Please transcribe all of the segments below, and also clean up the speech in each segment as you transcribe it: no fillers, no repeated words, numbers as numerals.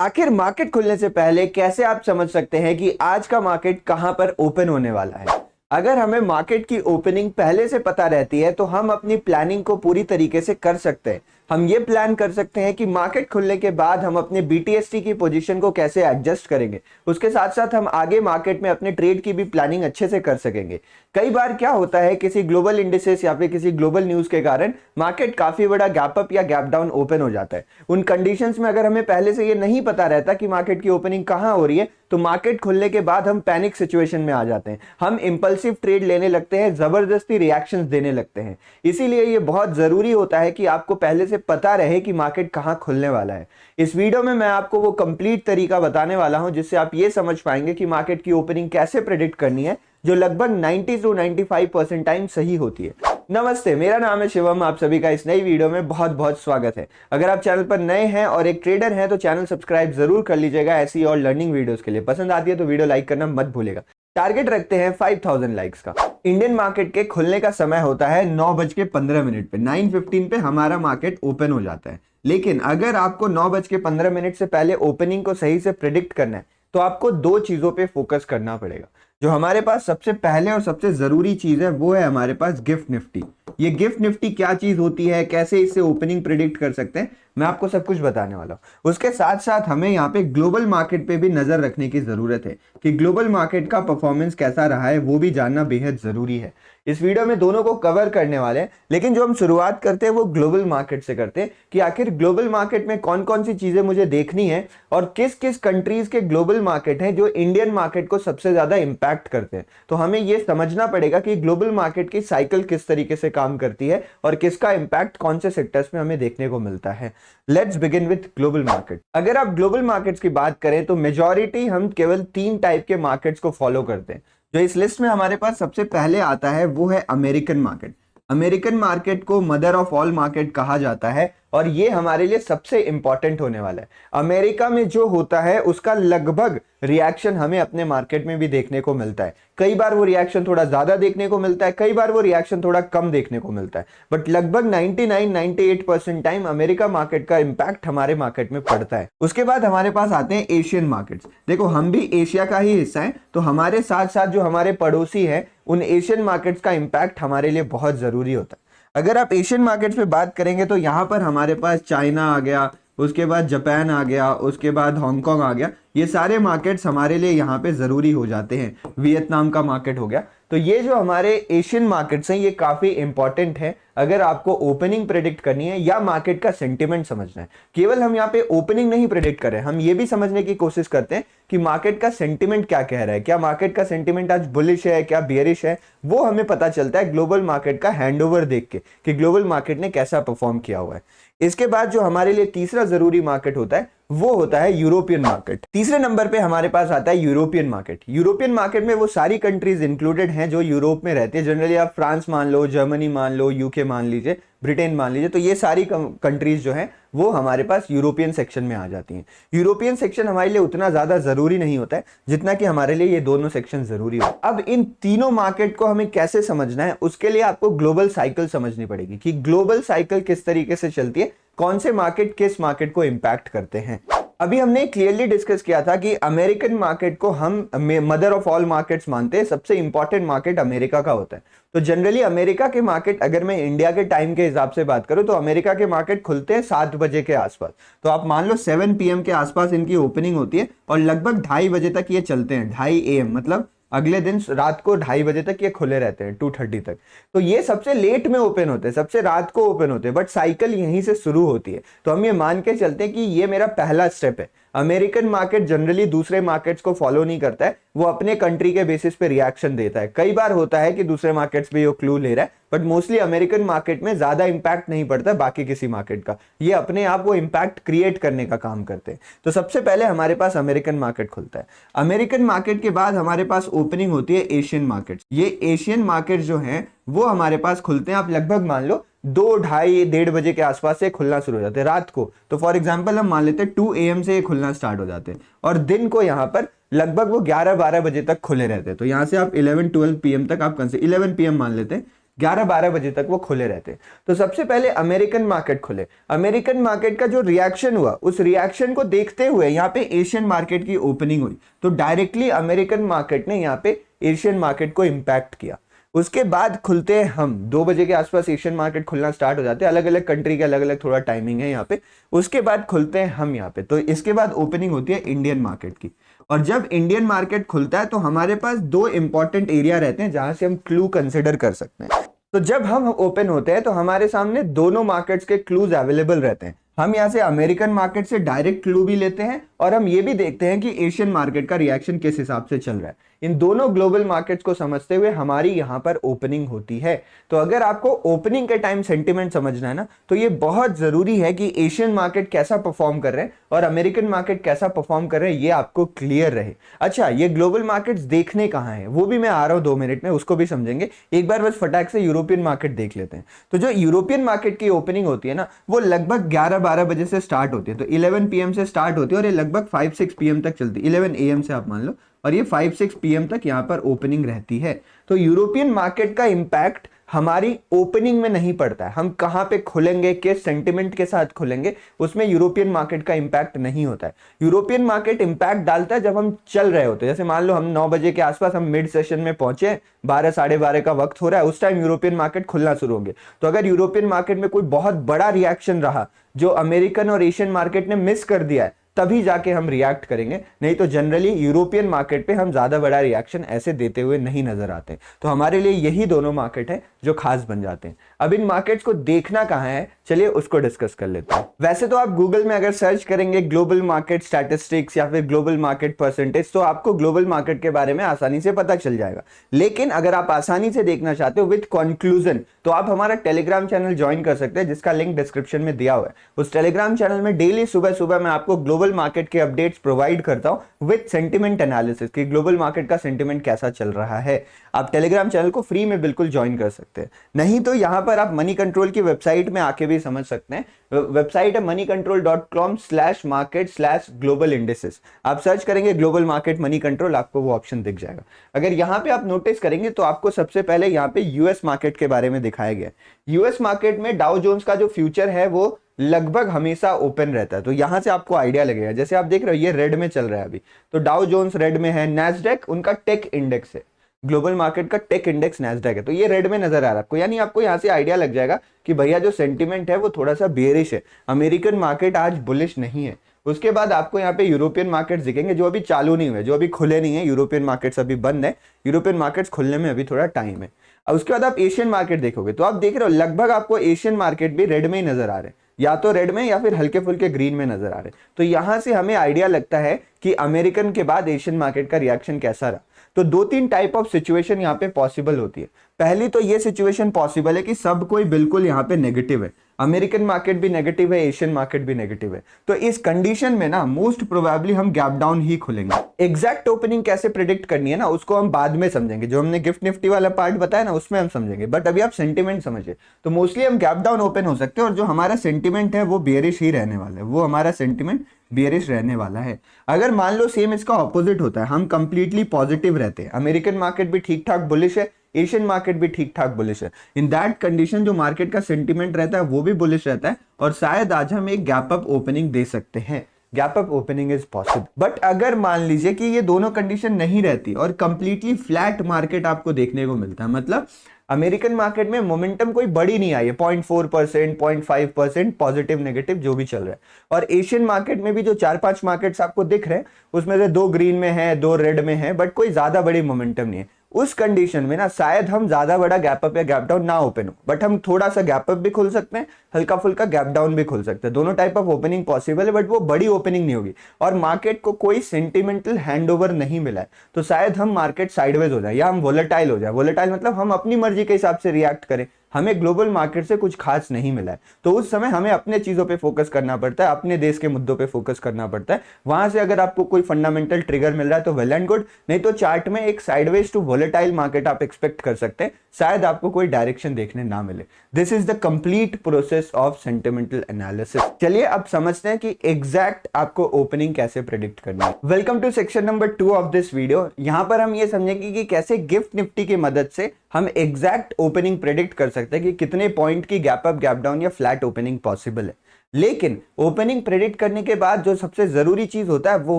आखिर मार्केट खुलने से पहले कैसे आप समझ सकते हैं कि आज का मार्केट कहां पर ओपन होने वाला है। अगर हमें मार्केट की ओपनिंग पहले से पता रहती है तो हम अपनी प्लानिंग को पूरी तरीके से कर सकते हैं। हम ये प्लान कर सकते हैं कि मार्केट खुलने के बाद हम अपने बीटीएसटी की पोजीशन को कैसे एडजस्ट करेंगे। उसके साथ साथ हम आगे मार्केट में अपने ट्रेड की भी प्लानिंग अच्छे से कर सकेंगे। कई बार क्या होता है, किसी ग्लोबल इंडिसेस या फिर किसी ग्लोबल न्यूज के कारण मार्केट काफी बड़ा गैप अप या गैप डाउन ओपन हो जाता है। उन कंडीशंस में अगर हमें पहले से ये नहीं पता रहता कि मार्केट की ओपनिंग कहां हो रही है तो मार्केट खुलने के बाद हम पैनिक सिचुएशन में आ जाते हैं। हम इंपल्सिव ट्रेड लेने लगते हैं, जबरदस्ती रिएक्शंस देने लगते हैं। इसीलिए ये बहुत जरूरी होता है कि आपको पहले से पता रहे कि मार्केट कहां खुलने वाला है। इस वीडियो में मैं आपको वो कंप्लीट तरीका बताने वाला हूं जिससे आप ये समझ पाएंगे कि मार्केट की ओपनिंग कैसे प्रेडिक्ट करनी है, जो लगभग 90 से 95% टाइम सही होती है। नमस्ते, मेरा नाम है शिवम। आप सभी का इस नई वीडियो में बहुत बहुत स्वागत है। अगर आप चैनल पर नए हैं और एक ट्रेडर हैं तो चैनल सब्सक्राइब जरूर कर लीजिएगा ऐसी और लर्निंग वीडियोस के लिए। पसंद आती है तो वीडियो लाइक करना मत भूलिएगा। टारगेट रखते हैं 5000 लाइक्स का। इंडियन मार्केट के खुलने का समय होता है 9:15 पे। 9:15 पे हमारा मार्केट ओपन हो जाता है। लेकिन अगर आपको 9:15 से पहले ओपनिंग को सही से प्रिडिक्ट करना है तो आपको दो चीजों पे फोकस करना पड़ेगा। जो हमारे पास सबसे पहले और सबसे जरूरी चीज है वो है हमारे पास गिफ्ट निफ्टी। ये गिफ्ट निफ्टी क्या चीज होती है, कैसे इससे ओपनिंग प्रिडिक्ट कर सकते हैं, मैं आपको सब कुछ बताने वाला हूं। उसके साथ साथ हमें यहाँ पे ग्लोबल मार्केट पे भी नजर रखने की जरूरत है कि ग्लोबल मार्केट का परफॉर्मेंस कैसा रहा है, वो भी जानना बेहद जरूरी है। इस वीडियो में दोनों को कवर करने वाले हैं, लेकिन जो हम शुरुआत करते हैं वो ग्लोबल मार्केट से करते हैं कि आखिर ग्लोबल मार्केट में कौन कौन सी चीजें मुझे देखनी है और किस किस कंट्रीज के ग्लोबल मार्केट हैं जो इंडियन मार्केट को सबसे ज्यादा इंपैक्ट करते हैं। तो हमें यह समझना पड़ेगा कि ग्लोबल मार्केट की साइकिल किस तरीके से काम करती है और किसका इंपैक्ट कौन से सेक्टर्स में हमें देखने को मिलता है। Let's begin with global market. अगर आप ग्लोबल मार्केट्स की बात करें तो मेजॉरिटी हम केवल 3 टाइप के मार्केट्स को फॉलो करते हैं। जो इस लिस्ट में हमारे पास सबसे पहले आता है वो है अमेरिकन मार्केट। अमेरिकन मार्केट को मदर ऑफ ऑल मार्केट कहा जाता है और ये हमारे लिए सबसे इंपॉर्टेंट होने वाला है। अमेरिका में जो होता है उसका लगभग रिएक्शन हमें अपने मार्केट में भी देखने को मिलता है। कई बार वो रिएक्शन थोड़ा ज्यादा देखने को मिलता है, कई बार वो रिएक्शन थोड़ा कम देखने को मिलता है, बट लगभग 99-98% टाइम अमेरिका मार्केट का इंपैक्ट हमारे मार्केट में पड़ता है। उसके बाद हमारे पास आते हैं एशियन मार्केट्स। देखो, हम भी एशिया का ही हिस्सा है, तो हमारे साथ साथ जो हमारे पड़ोसी हैं उन एशियन मार्केट्स का इंपैक्ट हमारे लिए बहुत जरूरी होता है। अगर आप एशियन मार्केट्स पे बात करेंगे तो यहाँ पर हमारे पास चाइना आ गया, उसके बाद जापान आ गया, उसके बाद हांगकांग आ गया। ये सारे मार्केट्स हमारे लिए यहाँ पे जरूरी हो जाते हैं। वियतनाम का मार्केट हो गया। तो ये जो हमारे एशियन मार्केट्स हैं ये काफी इंपॉर्टेंट है अगर आपको ओपनिंग प्रेडिक्ट करनी है या मार्केट का सेंटिमेंट समझना है। केवल हम यहाँ पे ओपनिंग नहीं प्रेडिक्ट करें, हम ये भी समझने की कोशिश करते हैं कि मार्केट का सेंटिमेंट क्या कह रहा है। क्या मार्केट का सेंटिमेंट आज बुलिश है, क्या बियरिश है, वो हमें पता चलता है ग्लोबल मार्केट का हैंडओवर देख के कि ग्लोबल मार्केट ने कैसा परफॉर्म किया हुआ है। इसके बाद जो हमारे लिए तीसरा जरूरी मार्केट होता है वो होता है यूरोपियन मार्केट। तीसरे नंबर पे हमारे पास आता है यूरोपियन मार्केट। यूरोपियन मार्केट में वो सारी कंट्रीज इंक्लूडेड हैं जो यूरोप में रहती है। जनरली आप फ्रांस मान लो, जर्मनी मान लो, यूके मान लीजिए, ब्रिटेन मान लीजिए, तो ये सारी कंट्रीज जो हैं वो हमारे पास यूरोपियन सेक्शन में आ जाती हैं। यूरोपियन सेक्शन हमारे लिए उतना ज्यादा जरूरी नहीं होता है जितना कि हमारे लिए ये दोनों सेक्शन जरूरी हो। अब इन तीनों मार्केट को हमें कैसे समझना है, उसके लिए आपको ग्लोबल साइकिल समझनी पड़ेगी कि ग्लोबल साइकिल किस तरीके से चलती है, कौन से मार्केट किस मार्केट को इंपैक्ट करते हैं। अभी हमने क्लियरली डिस्कस किया था कि अमेरिकन मार्केट को हम मदर ऑफ ऑल मार्केट्स मानते हैं। सबसे इंपॉर्टेंट मार्केट अमेरिका का होता है। तो जनरली अमेरिका के मार्केट, अगर मैं इंडिया के टाइम के हिसाब से बात करूं तो अमेरिका के मार्केट खुलते हैं 7 बजे के आसपास। तो आप मान लो 7 PM के आसपास इनकी ओपनिंग होती है और लगभग 2:30 बजे तक ये चलते हैं। 2:30 AM मतलब अगले दिन रात को 2:30 बजे तक ये खुले रहते हैं, 2:30 तक। तो ये सबसे लेट में ओपन होते हैं, सबसे रात को ओपन होते हैं, बट साइकिल यहीं से शुरू होती है। तो हम ये मान के चलते हैं कि ये मेरा पहला स्टेप है। अमेरिकन मार्केट जनरली दूसरे मार्केट्स को फॉलो नहीं करता है, वो अपने कंट्री के बेसिस पे रिएक्शन देता है। कई बार होता है कि दूसरे मार्केट्स पे वो क्लू ले रहा है, बट मोस्टली अमेरिकन मार्केट में ज्यादा इंपैक्ट नहीं पड़ता बाकी किसी मार्केट का। ये अपने आप वो इंपैक्ट क्रिएट करने का काम करते हैं। तो सबसे पहले हमारे पास अमेरिकन मार्केट खुलता है। अमेरिकन मार्केट के बाद हमारे पास ओपनिंग होती है एशियन मार्केट। ये एशियन मार्केट जो है वो हमारे पास खुलते हैं, आप लगभग मान लो 2, 2:30, 1:30 बजे के आसपास से खुलना शुरू हो जाते हैं रात को। तो फॉर एग्जांपल हम मान लेते हैं 2 AM से ये खुलना स्टार्ट हो जाते हैं और दिन को यहाँ पर लगभग वो 11-12 बजे तक खुले रहते हैं। तो यहाँ से आप 11-12 PM तक आप 11 PM मान लेते हैं, 11-12 बजे तक वो खुले रहते हैं। तो सबसे पहले अमेरिकन मार्केट खुले, अमेरिकन मार्केट का जो रिएक्शन हुआ उस रिएक्शन को देखते हुए यहाँ पे एशियन मार्केट की ओपनिंग हुई, तो डायरेक्टली अमेरिकन मार्केट ने यहाँ पे एशियन मार्केट को इंपैक्ट किया। उसके बाद खुलते हैं हम 2 बजे के आसपास एशियन मार्केट खुलना स्टार्ट हो जाते हैं, अलग अलग कंट्री के अलग अलग थोड़ा टाइमिंग है यहाँ पे। उसके बाद खुलते हैं हम यहाँ पे, तो इसके बाद ओपनिंग होती है इंडियन मार्केट की। और जब इंडियन मार्केट खुलता है तो हमारे पास 2 इंपॉर्टेंट एरिया रहते हैं जहां से हम क्लू कंसिडर कर सकते हैं। तो जब हम ओपन होते हैं तो हमारे सामने दोनों मार्केट्स के क्लूज अवेलेबल रहते हैं। हम यहाँ से अमेरिकन मार्केट से डायरेक्ट क्लू भी लेते हैं और हम ये भी देखते हैं कि एशियन मार्केट का रिएक्शन किस हिसाब से चल रहा है। इन दोनों ग्लोबल मार्केट्स को समझते हुए हमारी यहाँ पर ओपनिंग होती है। तो अगर आपको ओपनिंग के टाइम सेंटिमेंट समझना है ना, तो ये बहुत जरूरी है कि एशियन मार्केट कैसा परफॉर्म कर रहे हैं और अमेरिकन मार्केट कैसा परफॉर्म कर रहे हैं, ये आपको क्लियर रहे। अच्छा, ये ग्लोबल मार्केट्स देखने कहाँ है वो भी मैं आ रहा हूँ 2 मिनट में, उसको भी समझेंगे। एक बार बस फटाक से यूरोपियन मार्केट देख लेते हैं। तो जो यूरोपियन मार्केट की ओपनिंग होती है ना, वो लगभग 11-12 बजे से स्टार्ट होती है। तो 11 PM से स्टार्ट होती है और ये लगभग 5-6 PM तक चलती है, 11 AM से आप मान लो, और ये 5-6 PM तक यहाँ पर ओपनिंग रहती है। तो यूरोपियन मार्केट का इंपैक्ट हमारी ओपनिंग में नहीं पड़ता है। हम कहाँ पे खुलेंगे, किस सेंटिमेंट के साथ खुलेंगे, उसमें यूरोपियन मार्केट का इंपैक्ट नहीं होता है। यूरोपियन मार्केट इंपैक्ट डालता है जब हम चल रहे होते हैं। जैसे मान लो हम 9 बजे के आसपास हम मिड सेशन में पहुंचे, 12 साढ़े 12 का वक्त हो रहा है, उस टाइम यूरोपियन मार्केट खुलना शुरू होंगे। तो अगर यूरोपियन मार्केट में कोई बहुत बड़ा रिएक्शन रहा जो अमेरिकन और एशियन मार्केट ने मिस कर दिया है, तभी जाके हम रिएक्ट करेंगे। नहीं तो जनरली यूरोपियन मार्केट पे हम ज्यादा बड़ा रिएक्शन ऐसे देते हुए नहीं नजर आते। तो हमारे लिए यही दोनों मार्केट है जो खास बन जाते हैं। अब इन मार्केट्स को देखना कहाँ है, चलिए उसको डिस्कस कर लेते हैं। वैसे तो आप गूगल में अगर सर्च करेंगे ग्लोबल मार्केट स्टैटिस्टिक्स या फिर ग्लोबल मार्केट परसेंटेज, तो आपको ग्लोबल मार्केट के बारे में आसानी से पता चल जाएगा। लेकिन अगर आप आसानी से देखना चाहते हो विद कंक्लूजन, तो आप हमारा टेलीग्राम चैनल ज्वाइन कर सकते हैं, जिसका लिंक डिस्क्रिप्शन में दिया हुआ है। उस टेलीग्राम चैनल में डेली सुबह सुबह मैं आपको ग्लोबल मार्केट के अपडेट्स प्रोवाइड करता हूं विद सेंटिमेंट एनालिसिस कि ग्लोबल मार्केट का सेंटिमेंट कैसा चल रहा है। आप टेलीग्राम चैनल को फ्री में बिल्कुल ज्वाइन कर सकते हैं। नहीं तो यहां पर आप मनी कंट्रोल की वेबसाइट में आके भी समझ सकते हैं। वेबसाइट है moneycontrol.com/market/global indices। आप सर्च करेंगे ग्लोबल मार्केट मनी कंट्रोल, आपको वो ऑप्शन दिख जाएगा। अगर यहां पे आप नोटिस करेंगे तो आपको सबसे पहले यहां पे यूएस मार्केट के बारे में दिखाया गया है। यूएस मार्केट में डाउ जोन्स का जो फ्यूचर है वो लगभग हमेशा ओपन रहता है। तो यहां से आपको आइडिया लगेगा, जैसे आप देख रहे हो ये रेड में चल रहा है अभी, तो डाउ जोन्स रेड में है। नैस्डैक उनका टेक इंडेक्स है, ग्लोबल मार्केट का टेक इंडेक्स नैस्डैक है, तो ये रेड में नजर आ रहा है आपको। यानी आपको यहां से आइडिया लग जाएगा कि भैया जो सेंटिमेंट है वो थोड़ा सा बेयरिश है, अमेरिकन मार्केट आज बुलिश नहीं है। उसके बाद आपको यहाँ पे यूरोपियन मार्केट दिखेंगे जो अभी चालू नहीं हुए, जो अभी खुले नहीं है। यूरोपियन मार्केट्स अभी बंद है, यूरोपियन मार्केट्स खुलने में अभी थोड़ा टाइम है। और उसके बाद आप एशियन मार्केट देखोगे तो आप देख रहे हो लगभग आपको एशियन मार्केट भी रेड में ही नजर आ रहे हैं, या तो रेड में या फिर हल्के फुल्के ग्रीन में नजर आ रहे हैं। तो यहां से हमें आइडिया लगता है कि अमेरिकन के बाद एशियन मार्केट का रिएक्शन कैसा रहा। तो 2-3 टाइप ऑफ सिचुएशन यहाँ पे पॉसिबल होती है। पहली तो ये सिचुएशन पॉसिबल है कि सब कोई बिल्कुल यहाँ पे नेगेटिव है, अमेरिकन मार्केट भी नेगेटिव है, एशियन मार्केट भी नेगेटिव है। तो इस कंडीशन में ना मोस्ट प्रोबेबली हम गैप डाउन ही खुलेंगे। एग्जैक्ट ओपनिंग कैसे प्रिडिक्ट करनी है ना, उसको हम बाद में समझेंगे। जो हमने गिफ्ट निफ्टी वाला पार्ट बताया ना, उसमें हम समझेंगे, बट अभी आप सेंटिमेंट समझिए। तो मोस्टली हम गैप डाउन ओपन हो सकते हैं और जो हमारा सेंटिमेंट है वो बेयरिश ही रहने वाला है, वो हमारा सेंटिमेंट बेयरिश रहने वाला है। अगर मान लो सेम इसका ऑपोजिट होता है, हम कंप्लीटली पॉजिटिव रहते हैं, अमेरिकन मार्केट भी ठीक ठाक बुलिश है, एशियन मार्केट भी ठीक ठाक बुलिश है, इन दैट कंडीशन जो मार्केट का सेंटिमेंट रहता है वो भी बुलिश रहता है और शायद आज हम एक गैप अप ओपनिंग दे सकते हैं। Gap up opening is possible. But अगर मान लीजिए कि ये दोनों कंडीशन नहीं रहती और कंप्लीटली फ्लैट मार्केट आपको देखने को मिलता है, मतलब अमेरिकन मार्केट में मोमेंटम कोई बड़ी नहीं आई है, 0.4%, 0.5% पॉजिटिव नेगेटिव जो भी चल रहा है, और एशियन मार्केट में भी जो 4-5 मार्केट्स आपको दिख रहे हैं उसमें से 2 ग्रीन में है, 2 रेड में है, बट कोई ज्यादा बड़ी मोमेंटम नहीं है। उस कंडीशन में ना शायद हम ज्यादा बड़ा गैप अप या गैप डाउन ना ओपन हो, बट हम थोड़ा सा गैप अप भी खुल सकते हैं, हल्का फुल्का गैप डाउन भी खुल सकते हैं। दोनों टाइप ऑफ ओपनिंग पॉसिबल है, बट वो बड़ी ओपनिंग नहीं होगी और मार्केट को कोई सेंटिमेंटल हैंडओवर नहीं मिला है। तो शायद हम मार्केट साइडवेज हो जाए या हम वोलेटाइल हो जाए। वोलेटाइल मतलब हम अपनी मर्जी के हिसाब से रिएक्ट करें, हमें ग्लोबल मार्केट से कुछ खास नहीं मिला है। तो उस समय हमें अपने चीजों पे फोकस करना पड़ता है, अपने देश के मुद्दों पे फोकस करना पड़ता है। वहां से अगर आपको कोई फंडामेंटल ट्रिगर मिल रहा है तो वेल एंड गुड, नहीं तो चार्ट में एक साइडवेज टू वोलेटाइल मार्केट आप एक्सपेक्ट कर सकते हैं, शायद आपको कोई डायरेक्शन देखने ना मिले। This is the complete process of sentimental analysis. चलिए अब समझते हैं कि एग्जैक्ट आपको ओपनिंग कैसे प्रेडिक्ट करनी है। Welcome to section number 2 of this video. यहां पर हम ये समझेंगे कि कैसे गिफ्ट निफ्टी की मदद से हम एग्जैक्ट ओपनिंग प्रेडिक्ट कर सकते हैं कि कितने पॉइंट की गैप अप, गैप डाउन या फ्लैट ओपनिंग पॉसिबल है। लेकिन ओपनिंग प्रेडिक्ट करने के बाद जो सबसे जरूरी चीज होता है वो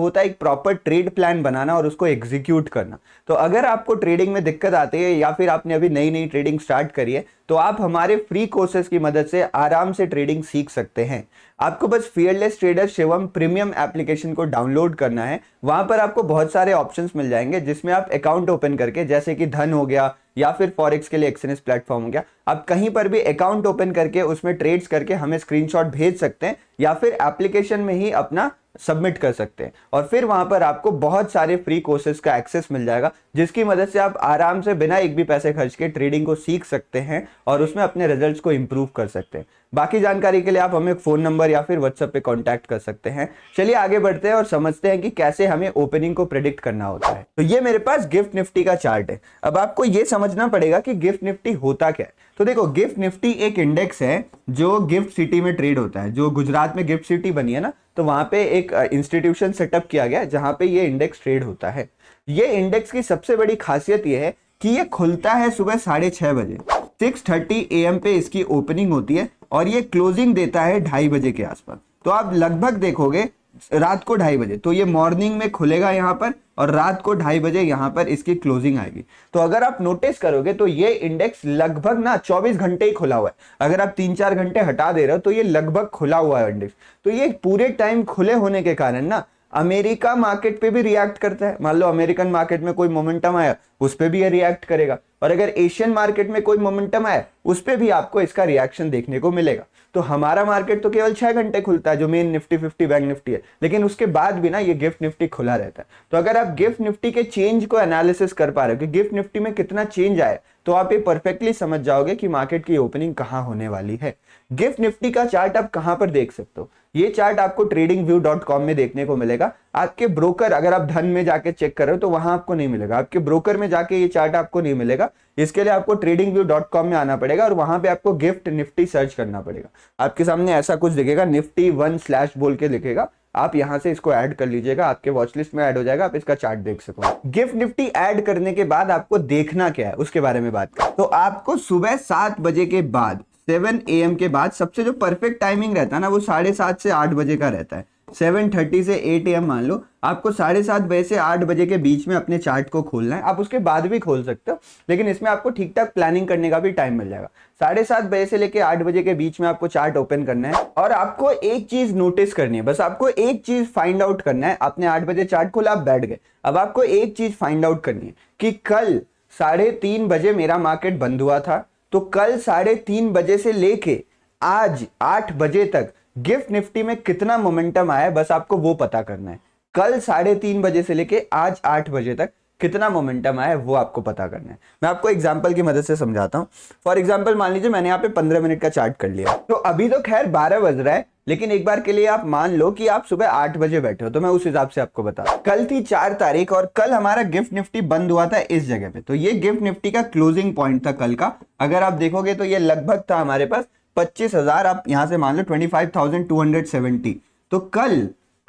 होता है एक प्रॉपर ट्रेड प्लान बनाना और उसको एग्जीक्यूट करना। तो अगर आपको ट्रेडिंग में दिक्कत आती है या फिर आपने अभी नई नई ट्रेडिंग स्टार्ट करी है तो आप हमारे फ्री कोर्सेज की मदद से आराम से ट्रेडिंग सीख सकते हैं। आपको बस fearless trader Shivam premium application को डाउनलोड करना है। वहां पर आपको बहुत सारे ऑप्शंस मिल जाएंगे जिसमें आप अकाउंट ओपन करके, जैसे कि धन हो गया या फिर फॉरेक्स के लिए एक्सएनएस प्लेटफॉर्म हो गया, आप कहीं पर भी अकाउंट ओपन करके उसमें ट्रेड्स करके हमें स्क्रीनशॉट भेज सकते हैं या फिर एप्लीकेशन में ही अपना सबमिट कर सकते हैं। और फिर वहां पर आपको बहुत सारे फ्री कोर्सेज का एक्सेस मिल जाएगा जिसकी मदद से आप आराम से बिना एक भी पैसे खर्च के ट्रेडिंग को सीख सकते हैं और उसमें अपने रिजल्ट्स को इंप्रूव कर सकते हैं। बाकी जानकारी के लिए आप हमें फोन नंबर या फिर व्हाट्सएप पे कांटेक्ट कर सकते हैं। चलिए आगे बढ़ते हैं और समझते हैं कि कैसे हमें ओपनिंग को प्रेडिक्ट करना होता है। तो ये मेरे पास गिफ्ट निफ्टी का चार्ट है। अब आपको ये समझना पड़ेगा कि गिफ्ट निफ्टी होता क्या है। तो देखो, गिफ्ट निफ्टी एक इंडेक्स है जो गिफ्ट सिटी में ट्रेड होता है। जो गुजरात में गिफ्ट सिटी बनी है ना, तो वहां पे एक इंस्टीट्यूशन सेटअप किया गया जहां पे ये इंडेक्स ट्रेड होता है। ये इंडेक्स की सबसे बड़ी खासियत ये है कि ये खुलता है सुबह 6:30 बजे, 6:30 AM पे इसकी ओपनिंग होती है और ये क्लोजिंग देता है 2:30 बजे के आसपास। तो आप लगभग देखोगे रात को 2:30 बजे, तो ये मॉर्निंग में खुलेगा यहाँ पर और रात को 2:30 बजे यहाँ पर इसकी क्लोजिंग आएगी। तो अगर आप नोटिस करोगे तो ये इंडेक्स लगभग ना 24 घंटे ही खुला हुआ है। अगर आप 3-4 घंटे हटा दे रहे हो तो ये लगभग खुला हुआ है इंडेक्स। तो ये पूरे टाइम खुले होने के कारण ना अमेरिका मार्केट पे भी रिएक्ट करता है। मान लो अमेरिकन मार्केट में कोई मोमेंटम आया, उस पे भी ये रिएक्ट करेगा। और अगर एशियन मार्केट में कोई मोमेंटम आया, उस पे भी आपको इसका रिएक्शन देखने को मिलेगा। तो हमारा मार्केट तो केवल 6 घंटे खुलता है, जो मेन निफ्टी 50 बैंक निफ्टी है, लेकिन उसके बाद भी ना ये गिफ्ट निफ्टी खुला रहता है। तो अगर आप गिफ्ट निफ्टी के चेंज को एनालिसिस कर पा रहे हो कि गिफ्ट निफ्टी में कितना चेंज आया, तो आप ये परफेक्टली समझ जाओगे कि मार्केट की ओपनिंग कहां होने वाली है। गिफ्ट निफ्टी का चार्ट आप कहां पर देख सकते हो? ये चार्ट आपको tradingview.com में देखने को मिलेगा। आपके ब्रोकर, अगर आप धन में जाके चेक कर रहे हो तो वहां आपको नहीं मिलेगा। आपके ब्रोकर में जाके ये चार्ट आपको नहीं मिलेगा। इसके लिए आपको tradingview.com में आना पड़ेगा और वहां पे आपको गिफ्ट निफ्टी सर्च करना पड़ेगा। आपके सामने ऐसा कुछ दिखेगा, निफ्टी 1/ बोल के लिखेगा। आप यहां से इसको ऐड कर लीजिएगा, आपके वॉच लिस्ट में ऐड हो जाएगा, आप इसका चार्ट देख सको। गिफ्ट निफ्टी ऐड करने के बाद आपको देखना क्या है उसके बारे में बात करें तो आपको सुबह 7 बजे के बाद, 7 AM के बाद सबसे जो परफेक्ट टाइमिंग रहता है ना, वो 7:30 से 8 बजे का रहता है। 7:30 से 8 AM मान लो, आपको 7:30 बजे से 8 बजे के बीच में अपने चार्ट को खोलना है। आप उसके बाद भी खोल सकते हो, लेकिन इसमें आपको ठीक ठाक प्लानिंग करने का भी टाइम मिल जाएगा। 7:30 बजे से लेके 8 बजे के बीच में आपको चार्ट ओपन करना है और आपको एक चीज नोटिस करनी है। बस आपको एक चीज फाइंड आउट करना है। आपने 8 बजे चार्ट खोला, आप बैठ गए। अब आपको एक चीज फाइंड आउट करनी है कि कल 3:30 बजे मेरा मार्केट बंद हुआ था, तो कल 3:30 बजे से लेके आज 8 बजे तक गिफ्ट निफ्टी में कितना मोमेंटम आया है, बस आपको वो पता करना है। कल 3:30 बजे से लेके आज 8 बजे तक कितना मोमेंटम आया है वो आपको पता करना है। मैं आपको एग्जांपल की मदद से समझाता हूं। फॉर एग्जांपल मान लीजिए मैंने यहाँ पे 15 मिनट का चार्ट कर लिया। तो अभी तो खैर 12 बज रहा है, लेकिन एक बार के लिए आप मान लो कि आप सुबह 8 बजे बैठे हो, तो मैं उस हिसाब से आपको बता। कल थी 4 तारीख और कल हमारा गिफ्ट निफ्टी बंद हुआ था इस जगह पे। तो ये गिफ्ट निफ्टी का क्लोजिंग पॉइंट था कल का। अगर आप देखोगे तो ये लगभग था हमारे पास 25,000, आप यहां से मान लो 25,270। तो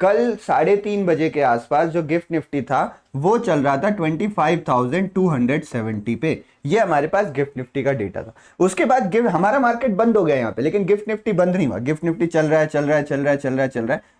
कल 3:30 बजे के आसपास जो गिफ्ट निफ्टी था वो चल रहा था 25,270 पे। ये हमारे पास गिफ्ट निफ्टी का डेटा था। उसके बाद हमारा मार्केट बंद हो गया यहाँ पे, लेकिन गिफ्ट निफ्टी बंद नहीं हुआ। गिफ्ट निफ्टी चल रहा है।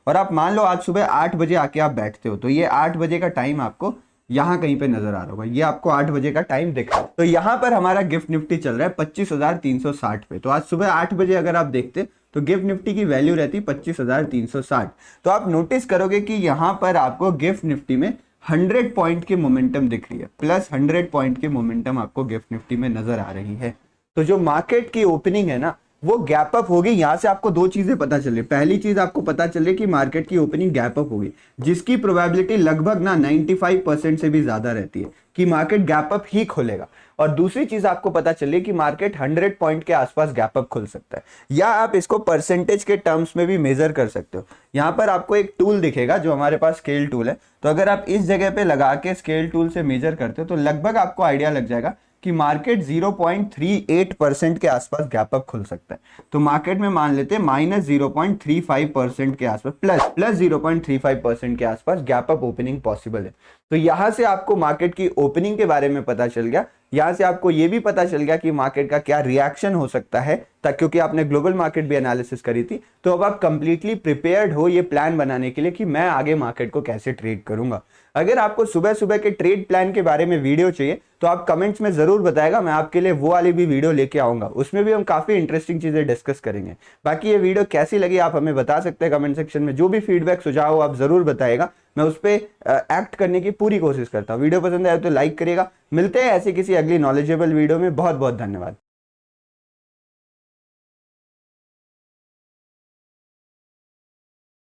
और आप मान लो आज सुबह 8 बजे आके आप बैठते हो, तो ये 8 बजे का टाइम आपको यहां कहीं पे नजर आ रहा होगा। ये आपको 8 बजे का टाइम दिख रहा है। तो यहां पर हमारा गिफ्ट निफ्टी चल रहा है 25,360 पे। तो आज सुबह 8 बजे अगर आप देखते तो गिफ्ट निफ्टी की वैल्यू रहती 25,360। तो आप नोटिस करोगे कि यहां पर आपको गिफ्ट निफ्टी में 100 पॉइंट की मोमेंटम दिख रही है, प्लस 100 पॉइंट की मोमेंटम आपको गिफ्ट निफ्टी में नजर आ रही है। तो जो मार्केट की ओपनिंग है ना, वो गैप अप होगी। यहां से आपको दो चीजें पता चल रही। पहली चीज आपको पता चल रही कि मार्केट की ओपनिंग गैप अप होगी, जिसकी प्रोबेबिलिटी लगभग ना 95% से भी ज्यादा रहती है कि मार्केट गैप अप ही खोलेगा। और दूसरी चीज आपको पता चली कि मार्केट 100 पॉइंट के आसपास गैप अप खुल सकता है, या आप इसको परसेंटेज के टर्म्स में भी मेजर कर सकते हो। यहां पर आपको एक टूल दिखेगा जो हमारे पास स्केल टूल है। तो अगर आप इस जगह पे लगा के स्केल टूल से मेजर करते हो तो लगभग आपको आइडिया लग जाएगा कि मार्केट 0.38% के आसपास गैप अप खुल सकता है। तो मार्केट में मान लेते हैं -0.35% के आसपास, प्लस 0.35% के आसपास गैप अप ओपनिंग पॉसिबल है। तो यहां से आपको मार्केट की ओपनिंग के बारे में पता चल गया। यहाँ से आपको ये भी पता चल गया कि मार्केट का क्या रिएक्शन हो सकता है, तक क्योंकि आपने ग्लोबल मार्केट भी एनालिसिस करी थी। तो अब आप कंप्लीटली प्रिपेयर्ड हो ये प्लान बनाने के लिए कि मैं आगे मार्केट को कैसे ट्रेड करूंगा। अगर आपको सुबह सुबह के ट्रेड प्लान के बारे में वीडियो चाहिए तो आप कमेंट्स में जरूर बताएगा, मैं आपके लिए वो वाली भी वीडियो लेके आऊंगा, उसमें भी हम काफी इंटरेस्टिंग चीजें डिस्कस करेंगे। बाकी ये वीडियो कैसी लगी आप हमें बता सकते हैं कमेंट सेक्शन में, जो भी फीडबैक सुझाव हो आप जरूर बताएगा, मैं उस पर एक्ट करने की पूरी कोशिश करता हूँ। वीडियो पसंद आए तो लाइक करिएगा। मिलते हैं ऐसी किसी अगली नॉलेजेबल वीडियो में। बहुत बहुत धन्यवाद।